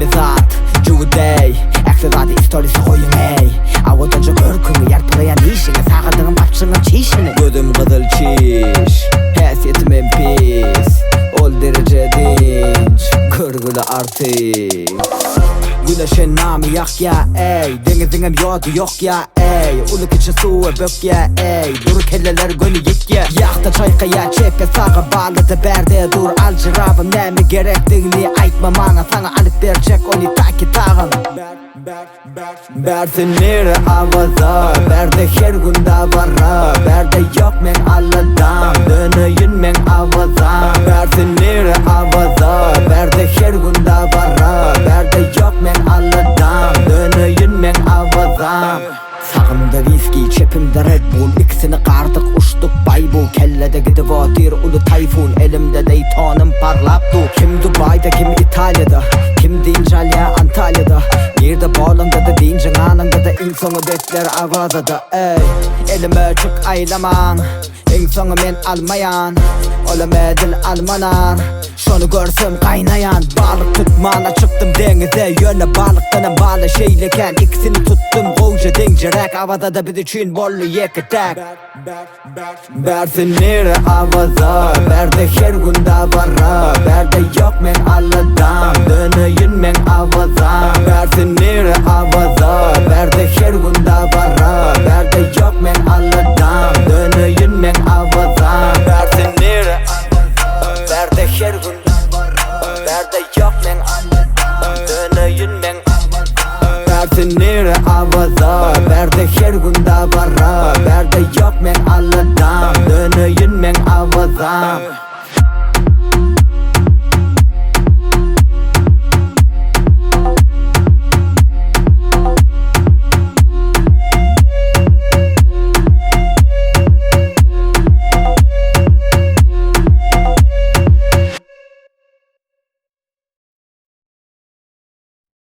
zat Juday Ekse zat istorisi koyun ey Avadanca görkümü yarpılayan işine Sağırdığın batşının çişini Gözüm kızıl çiş Hesiyetim en pis Ol derece dinç Kırgılı artık Güneşin namı yak ya ey Denizinin yodu yok ya ey Uluk içi suyu bök ya ey Duru kelleler gönü yik ya Yakta çaykaya çepe sağa bağladı berde dur Al cirabın nemi gerektiğini aytma bana Sana alıp verecek onu taki tağın Bersin nere avaza Berde her gunda barra Berde yok men alladan Dönöyün men avaza Bersin nere avaza Berde her gunda barra Berde yok men alladan Dönöyün men avaza Sağımda viski, çepimde Red Bull İkisini qardık, uçtuk Baybul Kellede gidip otir, ulu tayfun Elimde Daytona'm parlaptu Kim Dubai'de, kim İtalya'da Kim Dincalya, Antalya'da Yerde bolanda da dincin anında da İlk sonu bekler avazada ey Elime çık aylaman İlk sonu men almayan Olam edil almanar Şonu görsem kaynayan Balık tutmana çıktım denize Yöne balıktanın bağlı şeyleken İkisini tuttum koca dencerek Havada da bir için bollu yeketek Bersin nere avaza Berde her gunda barra Berde yok men alladan Dönöyün men avaza Bersin nere avaza Berde her gunda barra Berde yok men alladan